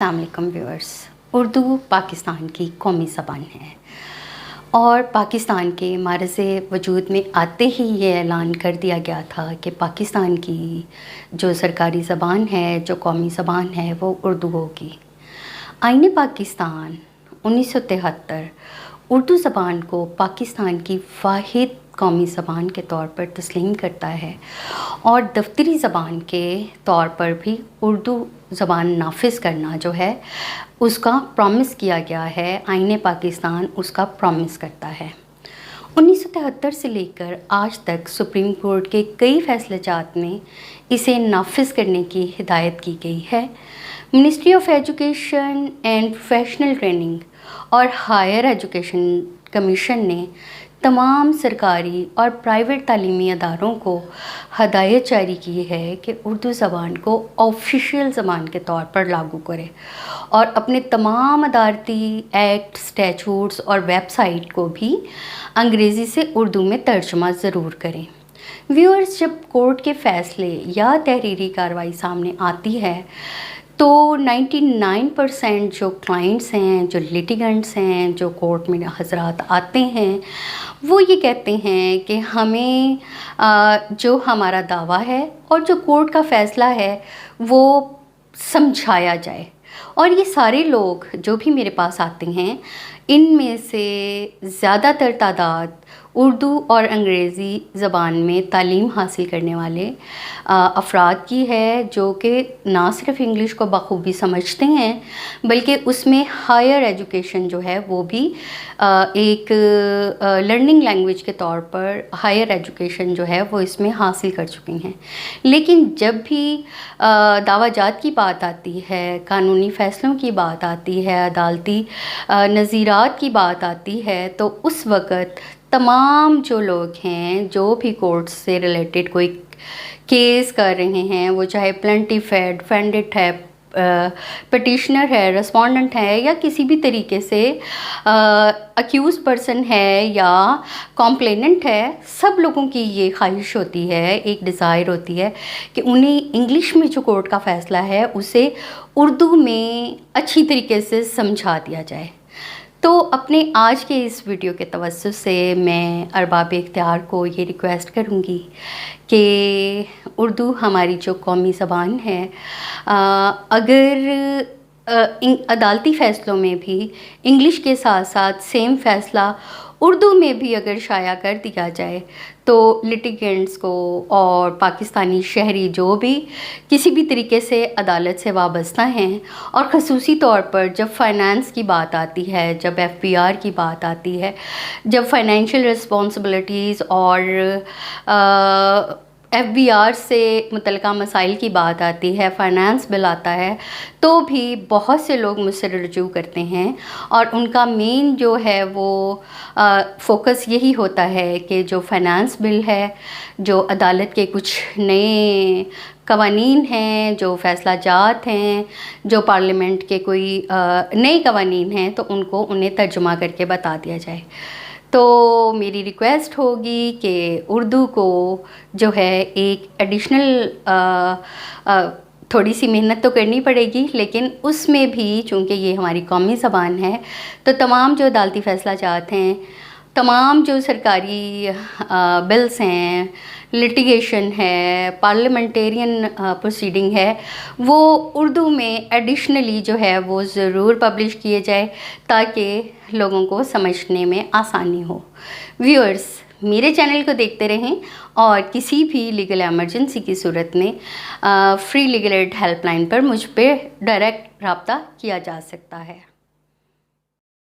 السلام علیکم ویورز. اردو پاکستان کی قومی زبان ہے اور پاکستان کے معرض وجود میں آتے ہی یہ اعلان کر دیا گیا تھا کہ پاکستان کی جو سرکاری زبان ہے، جو قومی زبان ہے، وہ اردو ہوگی. آئین پاکستان 1973 اردو زبان کو پاکستان کی واحد قومی زبان کے طور پر تسلیم کرتا ہے اور دفتری زبان کے طور پر بھی اردو زبان نافذ کرنا جو ہے اس کا پرومس کیا گیا ہے. آئین پاکستان اس کا پرومس کرتا ہے. 1973 سے لے کر آج تک سپریم کورٹ کے کئی فیصلہ جات میں اسے نافذ کرنے کی ہدایت کی گئی ہے. Ministry of education and professional training اور ہائر ایجوکیشن کمیشن نے تمام سرکاری اور پرائیویٹ تعلیمی اداروں کو ہدایت جاری کی ہے کہ اردو زبان کو آفیشیل زبان کے طور پر لاگو کرے اور اپنے تمام ادارتی ایکٹ، اسٹیچوٹس اور ویب سائٹ کو بھی انگریزی سے اردو میں ترجمہ ضرور کریں. ویورز، جب کورٹ کے فیصلے یا تحریری کارروائی سامنے آتی ہے تو 99% جو کلائنٹس ہیں، جو لیٹیگنٹس ہیں، جو کورٹ میں حضرات آتے ہیں، وہ یہ کہتے ہیں کہ ہمیں جو ہمارا دعویٰ ہے اور جو کورٹ کا فیصلہ ہے وہ سمجھایا جائے. اور یہ سارے لوگ جو بھی میرے پاس آتے ہیں، ان میں سے زیادہ تر تعداد اردو اور انگریزی زبان میں تعلیم حاصل کرنے والے افراد کی ہے، جو کہ نہ صرف انگلش کو بخوبی سمجھتے ہیں بلکہ اس میں ہائر ایجوکیشن جو ہے وہ بھی ایک لرننگ لینگویج کے طور پر ہائر ایجوکیشن جو ہے وہ اس میں حاصل کر چکی ہیں. لیکن جب بھی دعویٰ جات کی بات آتی ہے، قانونی فیصلوں کی بات آتی ہے، عدالتی نظیرات کی بات آتی ہے، تو اس وقت تمام جو لوگ ہیں، جو بھی کورٹ سے ریلیٹڈ کوئی کیس کر رہے ہیں، وہ چاہے پلینٹیف ہے، ڈیفینڈنٹ ہے، پٹیشنر ہے، رسپونڈنٹ ہے، یا کسی بھی طریقے سے اکیوز پرسن ہے یا کمپلیننٹ ہے، سب لوگوں کی یہ خواہش ہوتی ہے، ایک ڈیزائر ہوتی ہے کہ انہیں انگلش میں جو کورٹ کا فیصلہ ہے اسے اردو میں اچھی طریقے سے سمجھا دیا جائے. تو اپنے آج کے اس ویڈیو کے توسط سے میں ارباب اختیار کو یہ ریکویسٹ کروں گی کہ اردو ہماری جو قومی زبان ہے، اگر عدالتی فیصلوں میں بھی انگلش کے ساتھ ساتھ سیم فیصلہ اردو میں بھی اگر شائع کر دیا جائے تو لیٹیگنٹس کو اور پاکستانی شہری جو بھی کسی بھی طریقے سے عدالت سے وابستہ ہیں، اور خصوصی طور پر جب فائنانس کی بات آتی ہے، جب FBR کی بات آتی ہے، جب فائنینشیل رسپانسبلٹیز اور FBR سے متعلقہ مسائل کی بات آتی ہے، فائنانس بل آتا ہے، تو بھی بہت سے لوگ مجھ سے رجوع کرتے ہیں اور ان کا مین جو ہے وہ فوکس یہی ہوتا ہے کہ جو فائنانس بل ہے، جو عدالت کے کچھ نئے قوانین ہیں، جو فیصلہ جات ہیں، جو پارلیمنٹ کے کوئی نئے قوانین ہیں، تو انہیں ترجمہ کر کے بتا دیا جائے. تو میری ریکویسٹ ہوگی کہ اردو کو جو ہے ایک ایڈیشنل تھوڑی سی محنت تو کرنی پڑے گی، لیکن اس میں بھی چونکہ یہ ہماری قومی زبان ہے تو تمام جو عدالتی فیصلہ جات ہیں، تمام جو سرکاری بلز ہیں، لٹیگیشن ہے، پارلیمنٹیرین پروسیڈنگ ہے، وہ اردو میں ایڈیشنلی جو ہے وہ ضرور پبلش کیے جائے تاکہ لوگوں کو سمجھنے میں آسانی ہو. ویورز، میرے چینل کو دیکھتے رہیں اور کسی بھی لیگل ایمرجنسی کی صورت میں free legal aid help line پر مجھ پہ ڈائریکٹ رابطہ کیا جا سکتا ہے.